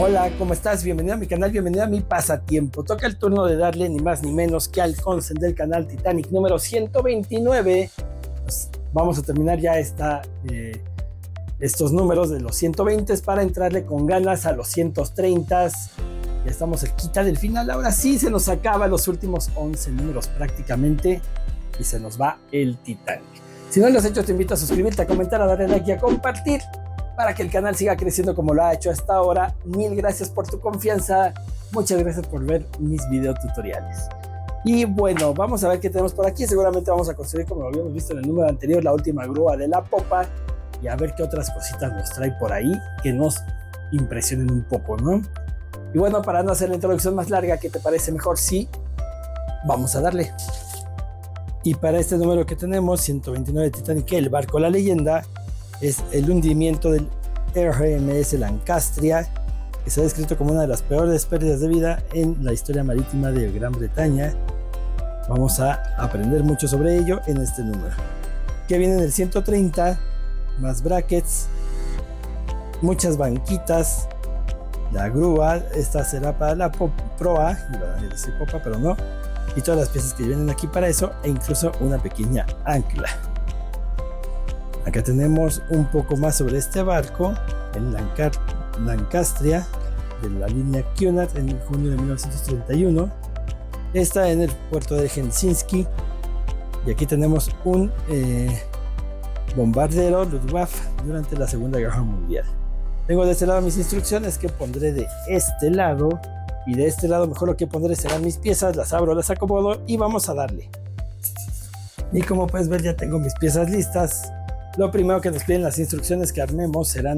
Hola, ¿cómo estás? Bienvenido a mi canal, bienvenido a mi pasatiempo. Toca el turno de darle ni más ni menos que al consent del canal Titanic número 129. Pues vamos a terminar ya estos números de los 120 para entrarle con ganas a los 130. Ya estamos cerquita del final. Ahora sí se nos acaba los últimos 11 números prácticamente y se nos va el Titanic. Si no lo has hecho, te invito a suscribirte, a comentar, a darle like y a compartir para que el canal siga creciendo como lo ha hecho hasta ahora. Mil gracias por tu confianza. Muchas gracias por ver mis videotutoriales. Y bueno, vamos a ver qué tenemos por aquí. Seguramente vamos a conseguir, como lo habíamos visto en el número anterior, la última grúa de la popa. Y a ver qué otras cositas nos trae por ahí que nos impresionen un poco, ¿no? Y bueno, para no hacer la introducción más larga, ¿qué te parece mejor si vamos a darle? Y para este número que tenemos, 129 Titanic, el barco La Leyenda, es el hundimiento del RMS Lancastria, que se ha descrito como una de las peores pérdidas de vida en la historia marítima de Gran Bretaña. Vamos a aprender mucho sobre ello en este número, que viene en el 130, más brackets, muchas banquitas, la grúa, esta será para la proa, iba a decir popa, pero no, y todas las piezas que vienen aquí para eso, e incluso una pequeña ancla. Acá tenemos un poco más sobre este barco, el Lancastria, de la línea Cunard, en junio de 1931. Está en el puerto de Helsinki. Y aquí tenemos un bombardero Luftwaffe durante la Segunda Guerra Mundial. Tengo de este lado mis instrucciones que pondré de este lado. Y de este lado mejor lo que pondré serán mis piezas. Las abro, las acomodo y vamos a darle. Y como puedes ver, ya tengo mis piezas listas. Lo primero que nos piden las instrucciones que armemos será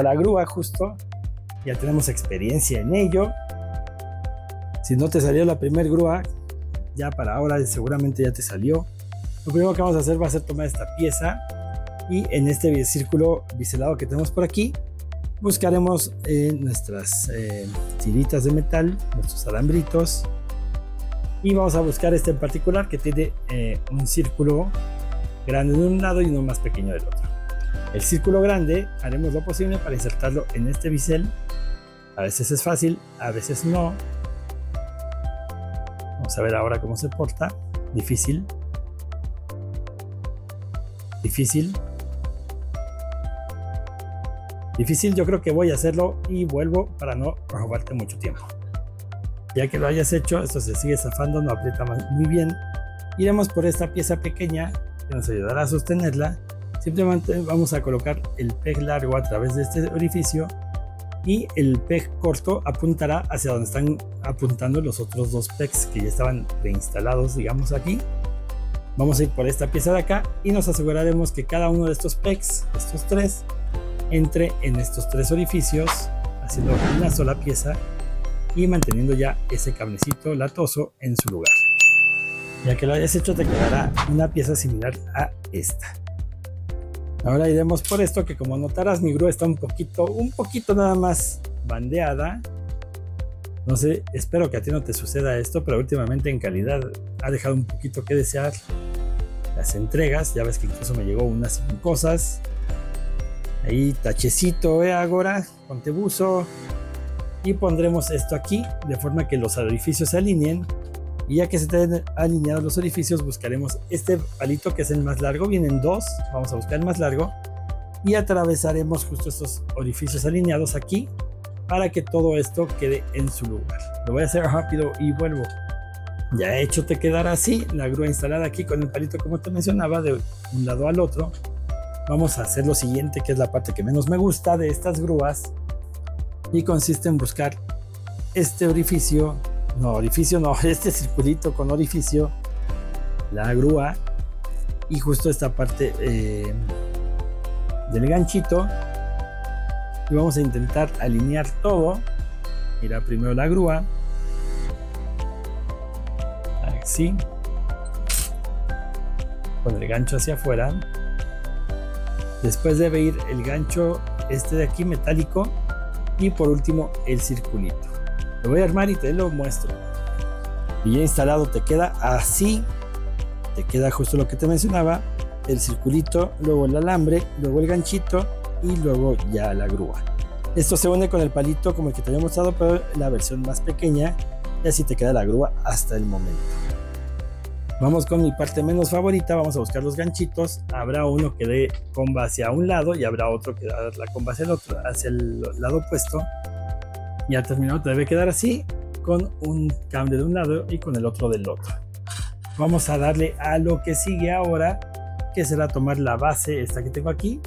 la grúa, justo. Ya tenemos experiencia en ello. Si no te salió la primera grúa, ya para ahora seguramente ya te salió. Lo primero que vamos a hacer va a ser tomar esta pieza y en este círculo biselado que tenemos por aquí buscaremos nuestras tiritas de metal, nuestros alambritos, y vamos a buscar este en particular que tiene un círculo grande de un lado y uno más pequeño del otro. El círculo grande haremos lo posible para insertarlo en este bisel. A veces es fácil, a veces no. Vamos a ver ahora cómo se porta. Difícil. Difícil. Difícil, yo creo que voy a hacerlo y vuelvo para no robarte mucho tiempo. Ya que lo hayas hecho, esto se sigue zafando, no aprieta muy bien. Iremos por esta pieza pequeña que nos ayudará a sostenerla. Simplemente vamos a colocar el peg largo a través de este orificio y el peg corto apuntará hacia donde están apuntando los otros dos pegs que ya estaban preinstalados, digamos, aquí. Vamos a ir por esta pieza de acá y nos aseguraremos que cada uno de estos pegs, estos tres, entre en estos tres orificios, haciendo una sola pieza y manteniendo ya ese cablecito latoso en su lugar. Ya que lo hayas hecho, te quedará una pieza similar a esta. Ahora iremos por esto, que como notarás mi grúa está un poquito nada más bandeada. No sé, espero que a ti no te suceda esto, pero últimamente en calidad ha dejado un poquito que desear las entregas. Ya ves que incluso me llegó unas cosas. Ahí tachecito, agora, ponte buzo. Y pondremos esto aquí, de forma que los orificios se alineen. Y ya que se estén alineados los orificios, buscaremos este palito que es el más largo. Vienen dos, vamos a buscar el más largo. Y atravesaremos justo estos orificios alineados aquí para que todo esto quede en su lugar. Lo voy a hacer rápido y vuelvo. Ya hecho, te quedará así, la grúa instalada aquí con el palito como te mencionaba, de un lado al otro. Vamos a hacer lo siguiente, que es la parte que menos me gusta de estas grúas. Y consiste en buscar este orificio. Este circulito con orificio, la grúa y justo esta parte del ganchito, y vamos a intentar alinear todo. Mira, primero la grúa, así, con el gancho hacia afuera. Después debe ir el gancho este de aquí metálico y por último el circulito. Lo voy a armar y te lo muestro. Y ya instalado te queda así. Te queda justo lo que te mencionaba. El circulito, luego el alambre, luego el ganchito y luego ya la grúa. Esto se une con el palito como el que te había mostrado, pero la versión más pequeña, y así te queda la grúa hasta el momento. Vamos con mi parte menos favorita, vamos a buscar los ganchitos. Habrá uno que dé comba hacia un lado y habrá otro que da la comba hacia el otro, hacia el lado opuesto. Y al terminado te debe quedar así, con un cable de un lado y con el otro del otro. Vamos a darle a lo que sigue ahora, que será tomar la base esta que tengo aquí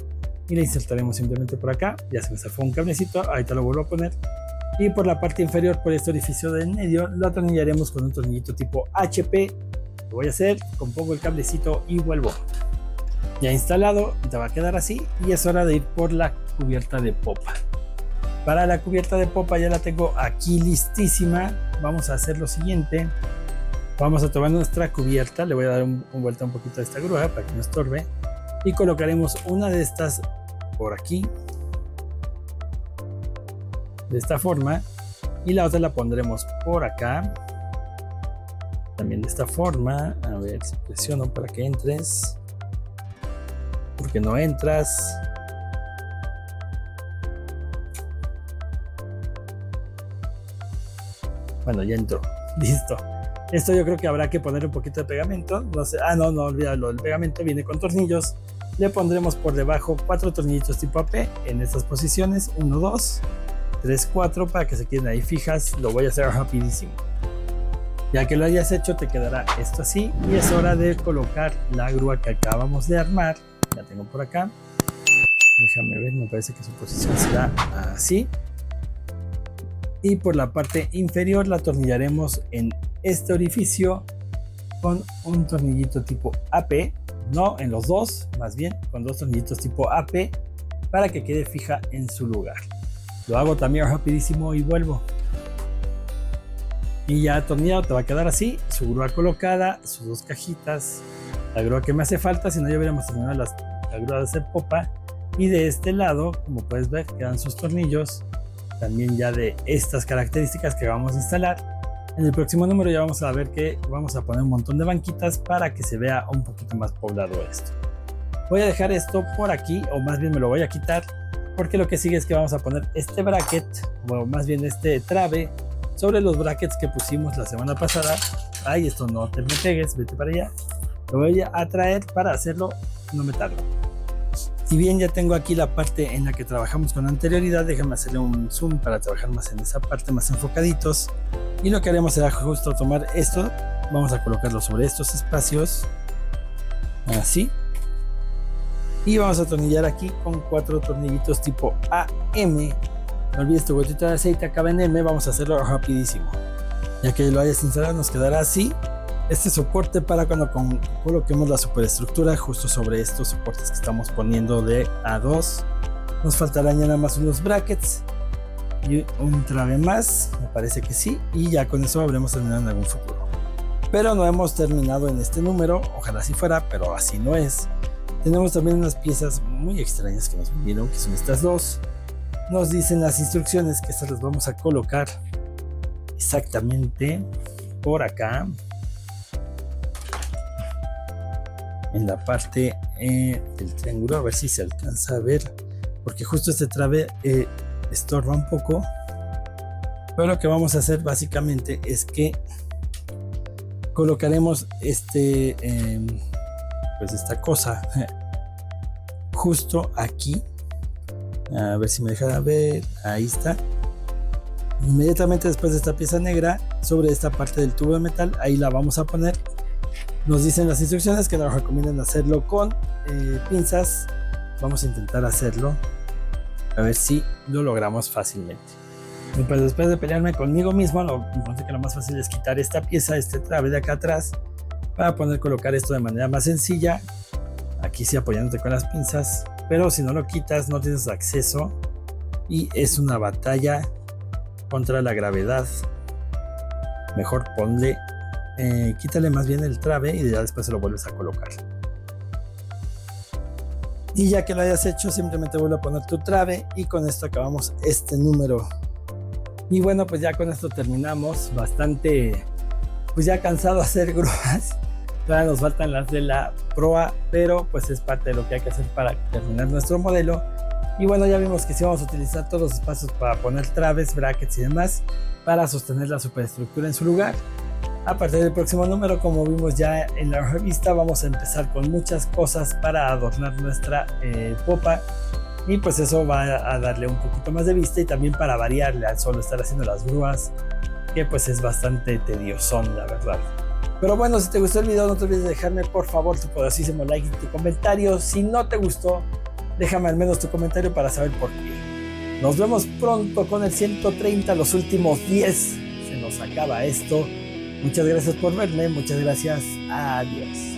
y la insertaremos simplemente por acá. Ya se me zafó un cablecito, ahorita lo vuelvo a poner. Y por la parte inferior, por este orificio de en medio, lo atornillaremos con un tornillito tipo HP. Lo voy a hacer, compongo el cablecito y vuelvo. Ya instalado, te va a quedar así y es hora de ir por la cubierta de popa. Para la cubierta de popa ya la tengo aquí listísima. Vamos a hacer lo siguiente. Vamos a tomar nuestra cubierta, le voy a dar un vuelta un poquito a esta grúa para que no estorbe y colocaremos una de estas por aquí, de esta forma, y la otra la pondremos por acá, también de esta forma. A ver si presiono para que entres, porque no entras. Bueno, ya entró, listo. Esto yo creo que habrá que poner un poquito de pegamento, no sé, no, olvídalo, el pegamento viene con tornillos. Le pondremos por debajo 4 tornillitos tipo AP en estas posiciones, 1, 2, 3, 4, para que se queden ahí fijas. Lo voy a hacer rapidísimo. Ya que lo hayas hecho, te quedará esto así y es hora de colocar la grúa que acabamos de armar. La tengo por acá, déjame ver, me parece que su posición será así. Y por la parte inferior la atornillaremos en este orificio con un tornillito tipo AP, no en los dos, más bien con 2 tornillitos tipo AP para que quede fija en su lugar. Lo hago también rapidísimo y vuelvo. Y ya atornillado te va a quedar así, su grúa colocada, sus 2 cajitas, la grúa que me hace falta, si no ya hubiéramos terminado la grúa de hacer popa. Y de este lado, como puedes ver, quedan sus tornillos también ya de estas características que vamos a instalar. En el próximo número ya vamos a ver que vamos a poner un montón de banquitas para que se vea un poquito más poblado esto. Voy a dejar esto por aquí, o más bien me lo voy a quitar, porque lo que sigue es que vamos a poner este bracket, o más bien este trabe, sobre los brackets que pusimos la semana pasada. Ay, esto no te me pegues, vete para allá. Lo voy a traer para hacerlo, no me tardo. Si bien ya tengo aquí la parte en la que trabajamos con anterioridad, déjame hacerle un zoom para trabajar más en esa parte, más enfocaditos. Y lo que haremos será justo tomar esto, vamos a colocarlo sobre estos espacios, así. Y vamos a atornillar aquí con 4 tornillitos tipo AM. No olvides tu gotita de aceite, acaba en M, vamos a hacerlo rapidísimo. Ya que lo hayas instalado nos quedará así. Este soporte para cuando coloquemos la superestructura justo sobre estos soportes que estamos poniendo de A2. Nos faltarán ya nada más unos brackets y un trabe más, me parece que sí, y ya con eso habremos terminado en algún futuro. Pero no hemos terminado en este número, ojalá así fuera, pero así no es. Tenemos también unas piezas muy extrañas que nos vinieron, que son estas dos. Nos dicen las instrucciones que estas las vamos a colocar exactamente por acá, en la parte del triángulo, a ver si se alcanza a ver, porque justo este trabe estorba un poco. Pero lo que vamos a hacer básicamente es que colocaremos pues esta cosa justo aquí, a ver si me deja ver, ahí está, inmediatamente después de esta pieza negra, sobre esta parte del tubo de metal, ahí la vamos a poner. Nos dicen las instrucciones que nos recomiendan hacerlo con pinzas. Vamos a intentar hacerlo, a ver si lo logramos fácilmente. Y pues después de pelearme conmigo mismo, encontré que lo más fácil es quitar esta pieza, este trabe de acá atrás, para poder colocar esto de manera más sencilla. Aquí sí apoyándote con las pinzas, pero si no lo quitas no tienes acceso y es una batalla contra la gravedad. Mejor ponle, quítale más bien el trabe y ya después se lo vuelves a colocar. Y ya que lo hayas hecho, simplemente vuelve a poner tu trabe y con esto acabamos este número. Y bueno, pues ya con esto terminamos. Bastante, pues ya cansado de hacer grúas. Todavía nos faltan las de la proa, pero pues es parte de lo que hay que hacer para terminar nuestro modelo. Y bueno, ya vimos que sí vamos a utilizar todos los espacios para poner traves, brackets y demás para sostener la superestructura en su lugar. A partir del próximo número, como vimos ya en la revista, vamos a empezar con muchas cosas para adornar nuestra popa, y pues eso va a darle un poquito más de vista y también para variarle al solo estar haciendo las grúas, que pues es bastante tediosón, la verdad. Pero bueno, si te gustó el video, no te olvides de dejarme por favor tu poderosísimo like y tu comentario. Si no te gustó, déjame al menos tu comentario para saber por qué. Nos vemos pronto con el 130, los últimos 10. Se nos acaba esto. Muchas gracias por verme, muchas gracias. Adiós.